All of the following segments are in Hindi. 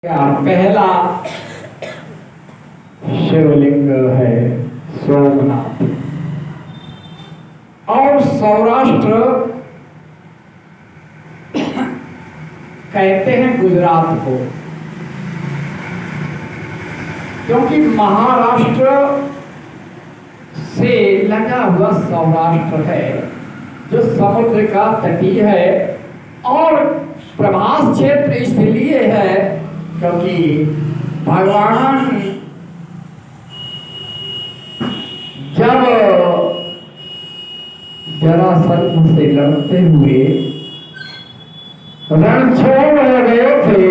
का पहला शिवलिंग है सोमनाथ और सौराष्ट्र कहते हैं गुजरात को, क्योंकि महाराष्ट्र से लगा हुआ सौराष्ट्र है जो समुद्र का तटीय है और प्रभास क्षेत्र इसलिए है क्योंकि भगवान जब जरासंध से लड़ते हुए रण छोड़ गए थे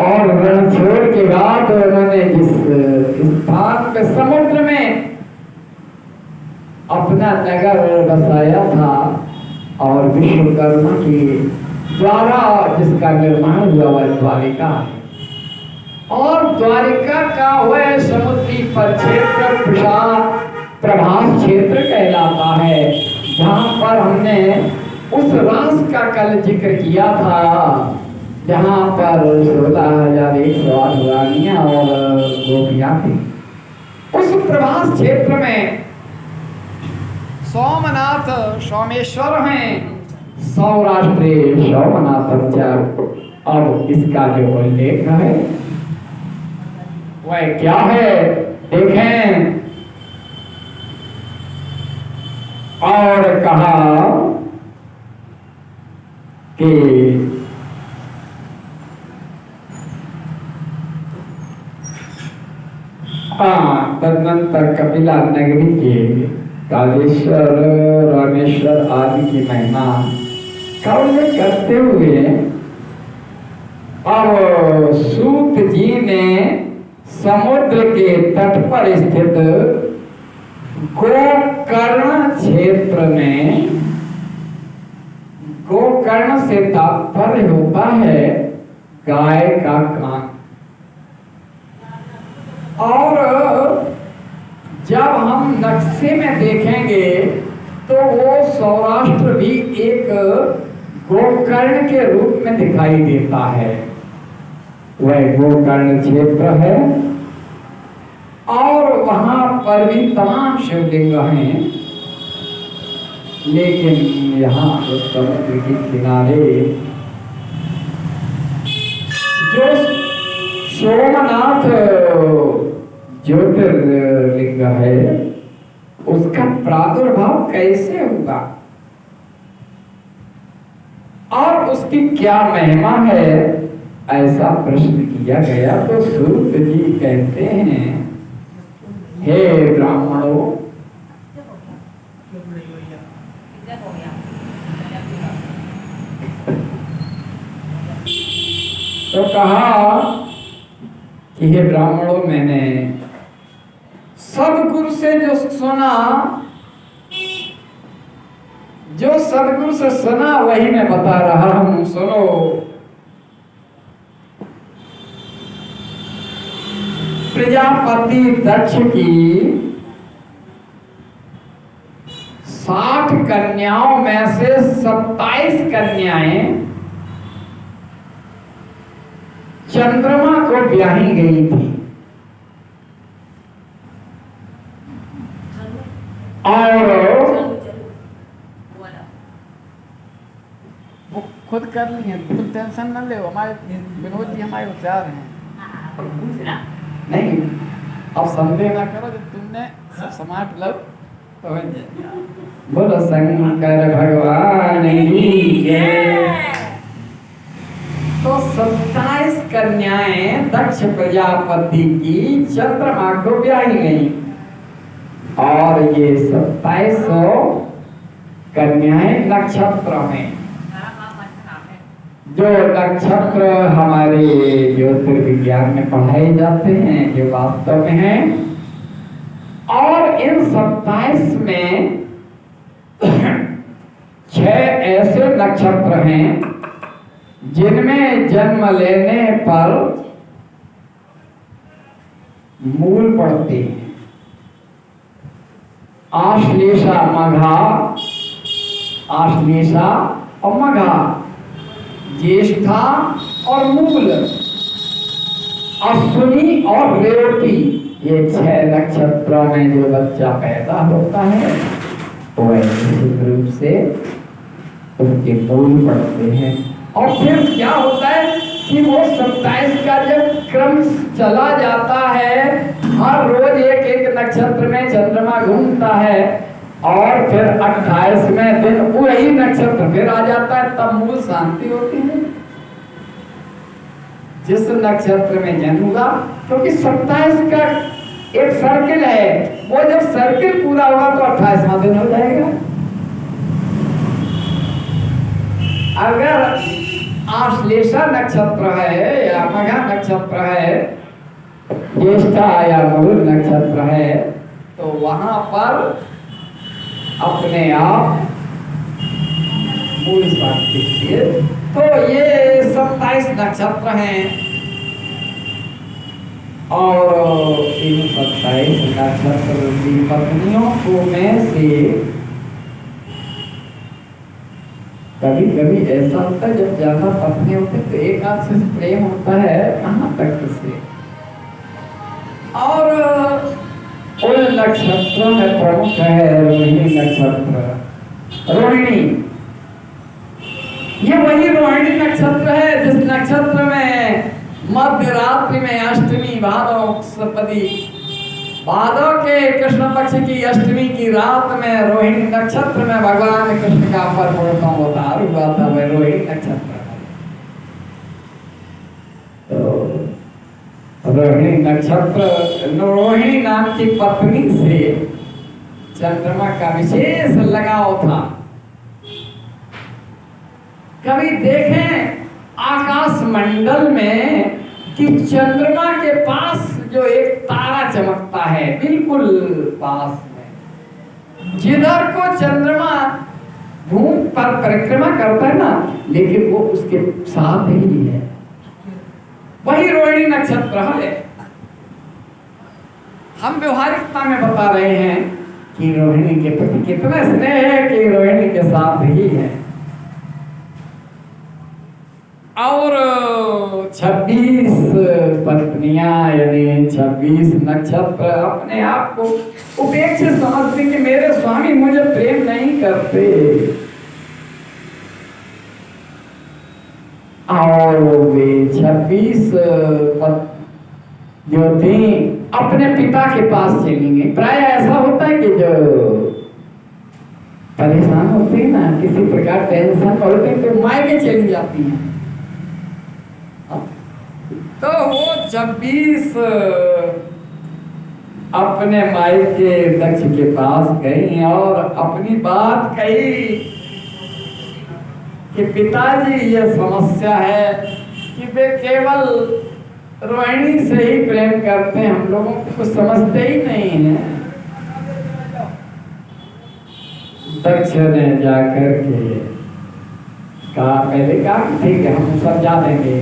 और रण छोड़ के बाद उन्होंने जिस स्थान पे समुद्र में अपना नगर बसाया था और विश्वकर्मा के द्वारा जिसका निर्माण हुआ वह द्वारिका है और द्वारिका का वह समुद्री परिक्षेत्र प्रभास क्षेत्र कहलाता है, जहाँ पर हमने उस रास का कल जिक्र किया था जहाँ पर 16,108 रानियां और गोपियां थी। उस प्रभास क्षेत्र में सोमनाथ सोमेश्वर हैं, सौराष्ट्र सोमनाथ। अब इसका जो उल्लेख है वह क्या है देखें। और कहा कि तदनंतर कपिला नगरी के कालेश्वर रामेश्वर आदि की महिमा का उल्लेख करते हुए अब सूत जी ने समुद्र के तट पर स्थित गोकर्ण क्षेत्र में, गोकर्ण से तात्पर्य होता है गाय का कान, और जब हम नक्शे में देखेंगे तो वो सौराष्ट्र भी एक गोकर्ण के रूप में दिखाई देता है। वह गोकर्ण क्षेत्र है और वहां पर भी तमाम शिवलिंग हैं, लेकिन यहाँ समुद्र के किनारे जो सोमनाथ ज्योतिर्लिंग है उसका प्रादुर्भाव कैसे हुआ और उसकी क्या महिमा है, ऐसा प्रश्न किया गया तो सूत जी कहते हैं, हे ब्राह्मणों, तो कहा कि हे ब्राह्मणों, मैंने सदगुरु से जो सुना, जो सदगुरु से सुना वही मैं बता रहा हूं, सुनो। प्रजापति दक्ष की 60 कन्याओं में से 27 कन्याएं चंद्रमा को ब्याही गई थी और वो खुद कर लिए, तुम टेंशन न ले, हमारे विनोद जी हमारे होशियार हैं। नहीं, अब संदेह ना करो, जब तुमने सब समाट लो तो बोलो शंकर भगवान की जय। तो 27 कन्याएं दक्ष प्रजापति की चंद्रमा को ब्याही गई और ये 2700 कन्याएं नक्षत्र में, जो नक्षत्र हमारे ज्योतिर्विज्ञान में पढ़ाए जाते हैं, जो वास्तव में हैं, और इन 27 में 6 ऐसे नक्षत्र हैं जिनमें जन्म लेने पर मूल पड़ते हैं। आश्लेषा मघा, आश्लेषा और मघा, ज्येष्ठा और मूल। अश्विनी और रेवती, ये 6 नक्षत्रों में जो बच्चा पैदा होता है वो निश्चित रूप से उनके मूल पड़ते हैं। और फिर क्या होता है कि वो 27 का जब क्रम चला जाता है, हर रोज एक एक नक्षत्र में चंद्रमा घूमता है और फिर 28वें दिन वही नक्षत्र फिर आ जाता है, तब मूल शांति होती है जिस नक्षत्र में जन्म हुआ। क्योंकि 27 का एक सर्किल है, वो जब सर्किल पूरा होगा तो 28वां दिन हो जाएगा। अगर आश्लेषा नक्षत्र है या मघा नक्षत्र है, ज्येष्ठा या मूल नक्षत्र है, तो वहां पर अपने आप मूल शांति। तो ये 27 नक्षत्र हैं और इन 27 नक्षत्र की पत्नियों को में से कभी कभी ऐसा होता है जब ज्यादा पत्नी होते तो एक आध से प्रेम होता है, कहाँ तक से। और उन नक्षत्रों में प्रमुख है रोहिणी नक्षत्र। रोहिणी, ये वही रोहिणी नक्षत्र है जिस नक्षत्र में मध्य रात्रि में अष्टमी भादव के कृष्ण पक्ष की अष्टमी की रात में रोहिणी नक्षत्र में भगवान कृष्ण का परमोत्तम अवतार हुआ था, वह रोहिणी नक्षत्र। तो रोहिणी नक्षत्र, रोहिणी नाम की पत्नी से चंद्रमा का विशेष लगाव था। कभी देखें आकाश मंडल में कि चंद्रमा के पास जो एक तारा चमकता है बिल्कुल पास में, जिधर को चंद्रमा घूम पर परिक्रमा करता है ना, लेकिन वो उसके साथ ही है, वही रोहिणी नक्षत्र है। हम व्यवहारिकता में बता रहे हैं कि रोहिणी के प्रति कितना स्नेह है कि रोहिणी के साथ ही है। और 26 पत्नियां यानी 26 नक्षत्र अपने आप को उपेक्षित समझते कि मेरे स्वामी मुझे प्रेम नहीं करते, और वे 26 जो थी अपने पिता के पास चली गई। प्राय ऐसा होता है कि जो परेशान होते हैं ना, किसी प्रकार टेंशन होते हैं तो मायके चली जाती हैं। तो वो 26 अपने मायके दक्ष के पास गई और अपनी बात कही कि पिताजी ये समस्या है कि वे केवल रोहिणी से ही प्रेम करते हैं, हम लोगों को कुछ समझते ही नहीं है। दक्ष ने जाकर के कहा, पहले कहा ठीक है हम समझा देंगे,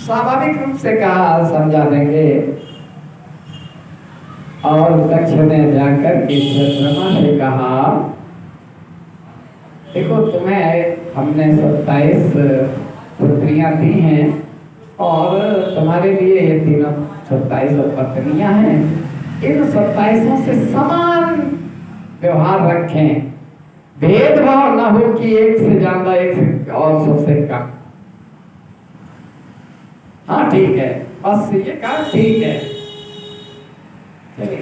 स्वाभाविक रूप से कहा समझा देंगे। और दक्ष ने जाकर के चंद्रमा से कहा, देखो तुम्हें हमने 27 पुत्रियां दी हैं और तुम्हारे लिए ये तीनों 27 पत्नियां हैं, इन 27 से समान व्यवहार रखें, भेदभाव न हो कि एक से ज्यादा एक से और सबसे कम। हाँ ठीक है, बस ये कहा ठीक है। चलिए,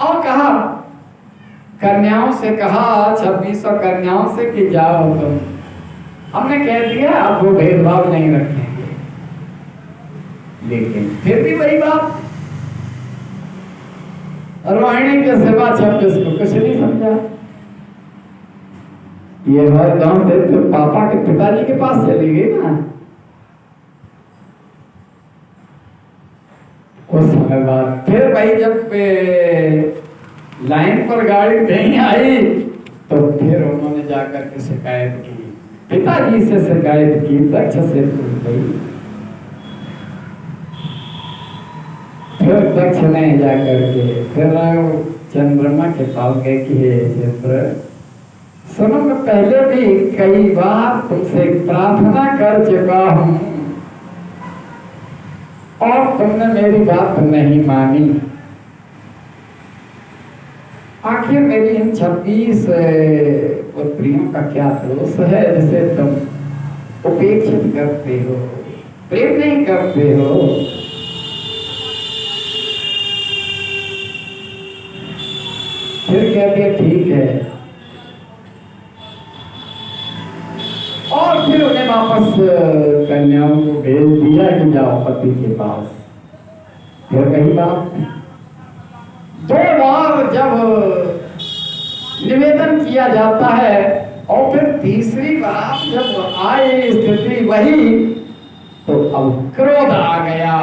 और कहा कन्याओं से कहा 26 कन्याओं से कि जाओ तुम, हमने कह दिया अब वो भेदभाव नहीं रखेंगे। लेकिन फिर भी वही बात, रोहिणी के सिवा 26 को कुछ नहीं समझा। ये हर गांव से तो पापा के पिताजी के पास चली गई ना। कुछ समय बाद फिर भाई जब लाइन पर गाड़ी नहीं आई तो फिर उन्होंने जाकर के शिकायत की, पिताजी से शिकायत की, दक्ष से पूछ गई। फिर दक्ष ने जाकर के फिर चंद्रमा के पास गए कि हे चंद्र सुनो, मैं पहले भी कई बार तुमसे प्रार्थना कर चुका हूं और तुमने मेरी बात नहीं मानी। आखिर मेरी इन 26 पुत्रियों का क्या दोष है जिसे तुम उपेक्षित करते हो, प्रेम नहीं करते हो? फिर कहते ठीक है, और फिर उन्हें वापस कन्याओं को भेज दिया कि जाओ पति के पास। फिर कही बात 2 बार जब निवेदन किया जाता है और फिर तीसरी बार जब आई स्थिति वही, तो अब क्रोध आ गया।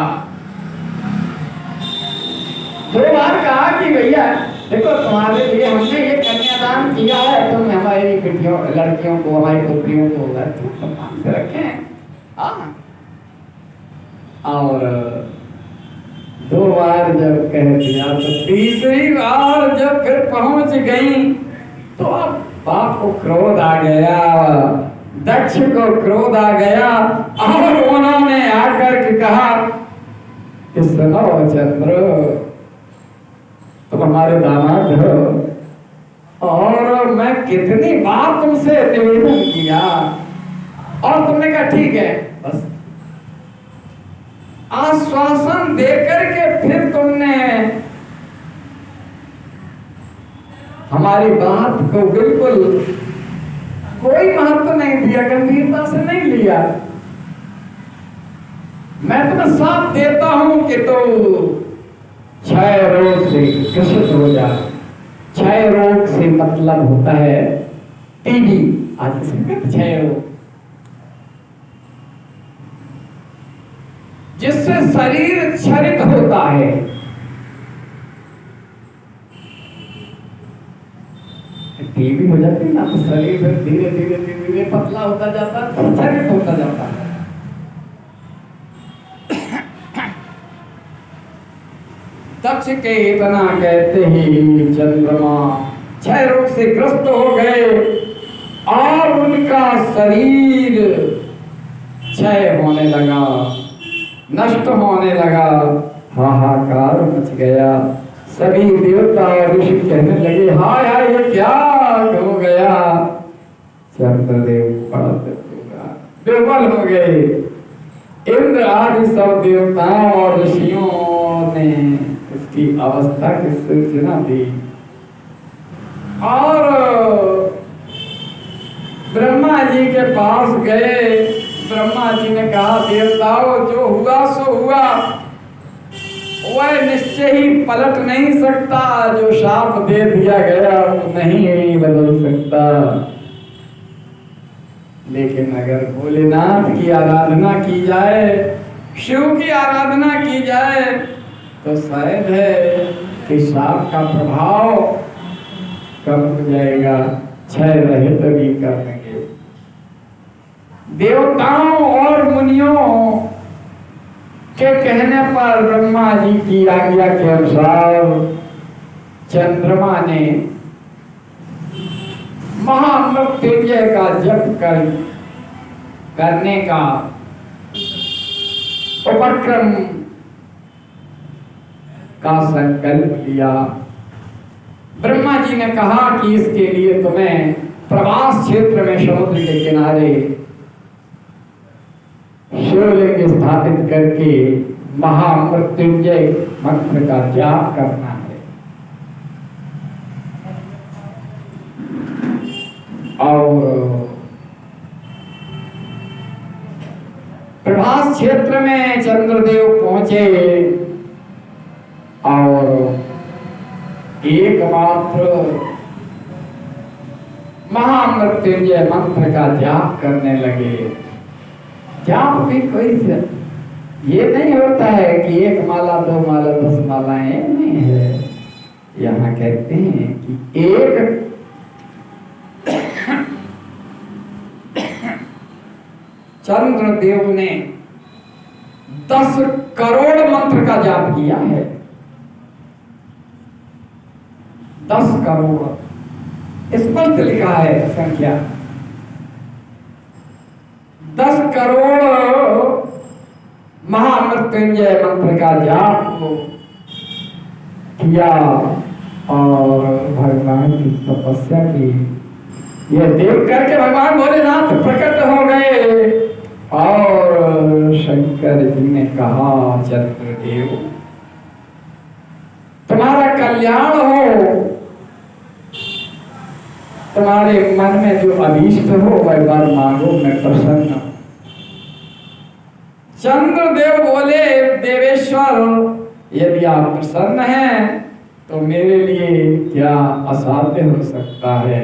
2 बार कहा कि भैया देखो तुम्हारे लिए हमने ये कन्यादान किया है, तुम हमारी बेटियों लड़कियों को हमारी पुत्रियों को सम्मान से रखें। हाँ, और 2 बार जब कह दिया तो तीसरी बार जब फिर पहुंच गई तो अब बाप को क्रोध आ गया, दक्ष को क्रोध आ गया और उन्होंने आकर के कहा कि सुनो चंद्र, तुम हमारे दामाद हो और मैं कितनी बार तुमसे निवेदन किया और तुमने कहा ठीक है, बस आश्वासन देकर के फिर तुमने हमारी बात को बिल्कुल कोई महत्व नहीं दिया, गंभीरता से नहीं लिया। मैं तुम्हें साथ देता हूं कि तो क्षय रोग से ग्रसित हो जाए। क्षय रोग से मतलब होता है टीबी, आज क्षय रोग, जिससे शरीर क्षरित होता है। टीबी हो जाती है ना तो शरीर धीरे धीरे धीरे धीरे पतला होता जाता है, क्षरित होता जाता है। दक्ष के इतना कहते ही चंद्रमा क्षय रोग से ग्रस्त हो गए और उनका शरीर क्षय होने लगा, नष्ट होने लगा, हाहाकार मच गया। सभी देवता और ऋषि कहने लगे हाय हाय ये क्या हो गया। चंद्रदेव दुर्बल हो गए। इंद्र आदि सब देवताओं और ऋषियों ने उसकी अवस्था की सूचना दी और ब्रह्मा जी के पास गए। ब्रह्मा जी ने कहा देवताओं जो हुआ सो हुआ, वह निश्चय ही पलट नहीं सकता, जो शाप दे दिया गया वो नहीं बदल सकता। लेकिन अगर भोलेनाथ की आराधना की जाए, शिव की आराधना की जाए तो शायद है कि शाप का प्रभाव कम हो जाएगा, क्षय रहित भी कर देंगे। देवताओं और मुनियों के कहने पर ब्रह्मा जी की आज्ञा के अनुसार चंद्रमा ने महामृत्युंजय का जप करने का उपक्रम का संकल्प लिया। ब्रह्मा जी ने कहा कि इसके लिए तुम्हें प्रवास क्षेत्र में समुद्र के किनारे शिवलिंग स्थापित करके महामृत्युंजय मंत्र का जाप करना है। और प्रभास क्षेत्र में चंद्रदेव पहुंचे और एकमात्र महामृत्युंजय मंत्र का जाप करने लगे। जाप भी कोई ये नहीं होता है कि 1 माला 2 माला 10 मालाएं नहीं है। यहाँ कहते हैं कि एक चंद्रदेव ने 10 करोड़ मंत्र का जाप किया है। 10 करोड़ स्पष्ट लिखा है संख्या। 10 करोड़ महामृत्युंजय मंत्र का जाप किया और भगवान की तपस्या की। ये देख करके भगवान भोलेनाथ प्रकट हो गए और शंकर जी ने कहा, चंद्रदेव तुम्हारा कल्याण हो, तुम्हारे मन में जो अभीष्ट हो वह वर मांगो, मैं प्रसन्न हूं। चंद्रदेव बोले, देवेश्वर यदि आप प्रसन्न हैं तो मेरे लिए क्या असाध्य हो सकता है।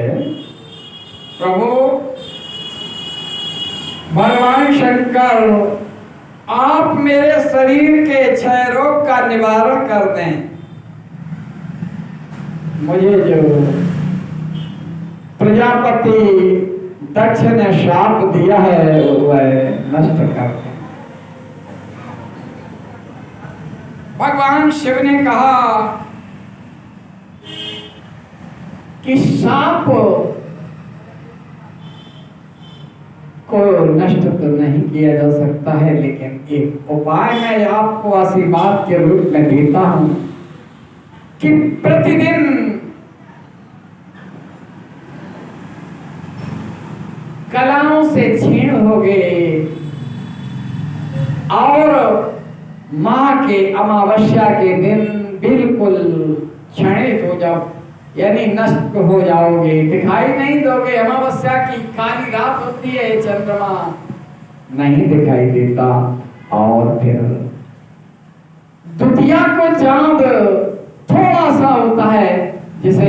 प्रभु भगवान शंकर, आप मेरे शरीर के क्षय रोग का निवारण कर दें। मुझे जो प्रजापति दक्ष ने शाप दिया है वह नष्ट कर दें। भगवान शिव ने कहा कि शाप को नष्ट तो नहीं किया जा सकता है, लेकिन एक उपाय मैं आपको आशीर्वाद के रूप में देता हूं कि प्रतिदिन कलाओं से क्षीण हो गए और माह के अमावस्या के दिन बिल्कुल क्षणित हो जाओ, यानी नष्ट हो जाओगे, दिखाई नहीं दोगे। अमावस्या की काली रात होती है, चंद्रमा नहीं दिखाई देता। और फिर द्वितीया को चांद थोड़ा सा होता है, जिसे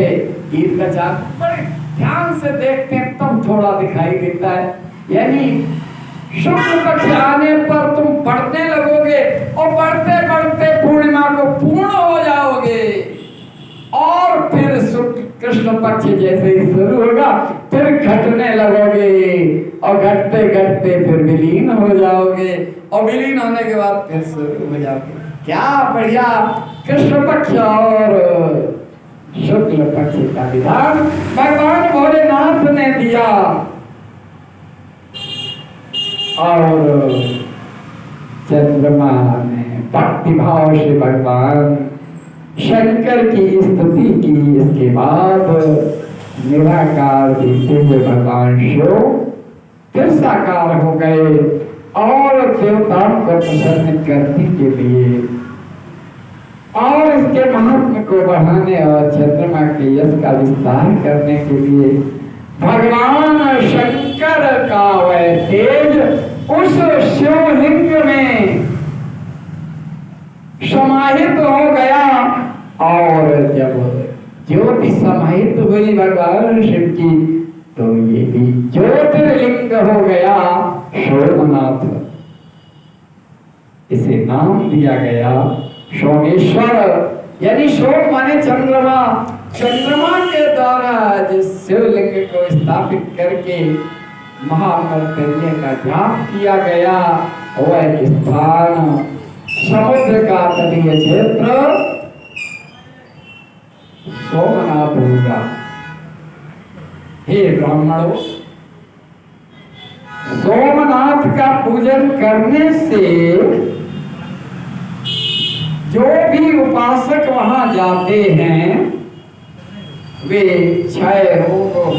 ईद का चांद बड़े ध्यान से देखते हैं तब थोड़ा दिखाई देता है, यानी शुक्ल पक्ष आने पर तुम बढ़ने लगोगे और बढ़ते बढ़ते पूर्णिमा को पूर्ण हो जाओगे और फिर शुक्ल कृष्ण पक्ष जैसे ही शुरू होगा फिर घटने लगोगे और घटते घटते फिर विलीन हो जाओगे और विलीन होने के बाद फिर शुरू हो जाओगे। क्या बढ़िया कृष्ण पक्ष और शुक्ल पक्ष का विधान भगवान भोलेनाथ ने दिया। और चंद्रमा ने भक्ति भाव से भगवान शंकर की स्तुति की। इसके बाद निराकार देते हुए भगवान शिव फिर साकार हो गए और देवताओं को प्रसन्न करने के लिए और इसके महत्व को बढ़ाने और चंद्रमा के यश का विस्तार करने के लिए भगवान शंकर का वह तेज उस शिवलिंग में समाहित हो गया और जब ज्योति समाहित हुई भगवान शिव की तो ये भी ज्योतिर्लिंग हो गया सोमनाथ। इसे नाम दिया गया सोमेश्वर, यानी सोम माने चंद्रमा। चंद्रमा के द्वारा जिस शिवलिंग को स्थापित करके महामृत्युंजय का जाप किया गया वह स्थान समुद्र का तटीय क्षेत्र सोमनाथ होगा। हे ब्राह्मणों, सोमनाथ का पूजन करने से जो भी उपासक वहां जाते हैं वे क्षय रोग हो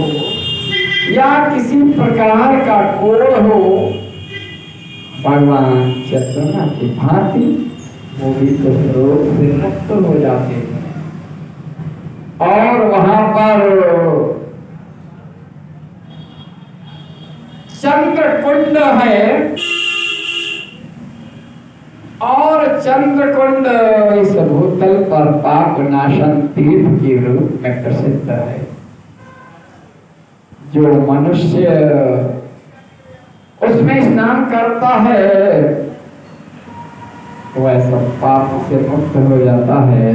या किसी प्रकार का कोढ़ हो, भगवान चंद्रमा की भांति वो भी तो रोग से मुक्त हो जाते हैं। और वहां पर चंद्रकुंड है और चंद्रकुंड इस भूतल पर पाप नाशन तीर्थ के रूप में प्रसिद्ध है। जो मनुष्य उसमें स्नान करता है वह सब पाप से मुक्त हो जाता है।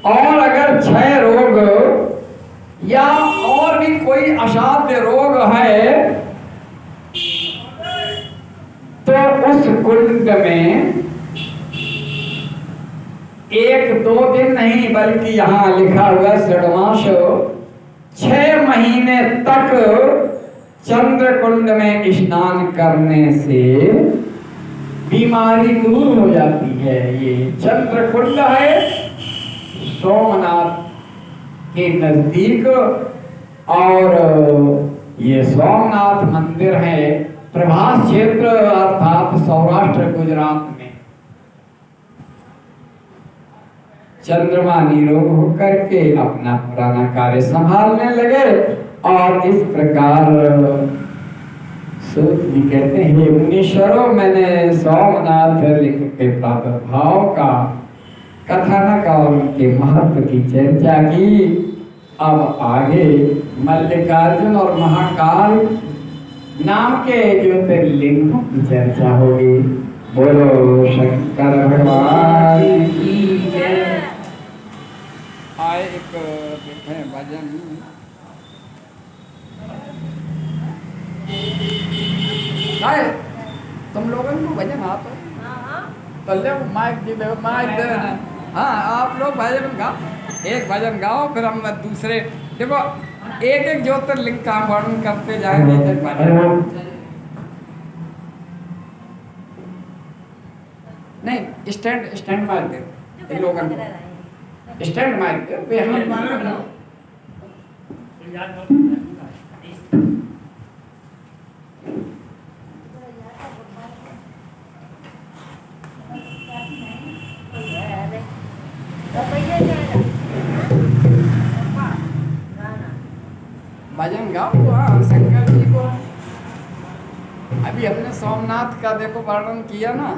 और अगर क्षय रोग या और भी कोई असाध्य रोग है तो उस कुंड में 1-2 दिन नहीं बल्कि यहाँ लिखा हुआ षड्मास 6 महीने तक चंद्रकुंड में स्नान करने से बीमारी दूर हो जाती है। ये चंद्रकुंड है सोमनाथ के नजदीक, और ये सोमनाथ मंदिर है प्रभास क्षेत्र अर्थात सौराष्ट्र गुजरात में। चंद्रमा निरोग होकर के अपना पुराना कार्य संभालने लगे, और इस प्रकार सूत जी कहते हैं, हे मुनीश्वरों, मैंने सोमनाथ लिंग के प्रादुर्भाव का कथानक और उनके महत्व की चर्चा की। अब आगे मल्लिकार्जुन और महाकाल नाम के ज्योतिर्लिंगों की चर्चा होगी। बोलो शंकर भगवान की जय। आए एक देखें भजन, आए तुम लोगों को भजन आता है? तो ले माइक जी, माइक दे। हाँ, आप लोग भजन गाओ, एक भजन गाओ, फिर हम दूसरे देखो एक एक ज्योतिर्लिंग का वर्णन करते जाएंगे। नहीं, स्टैंड माइक दे लोगों को, स्टैंड माइक दे। भजन गाओ। हाँ, शंकर जी को अभी हमने सोमनाथ का देखो वर्णन किया ना।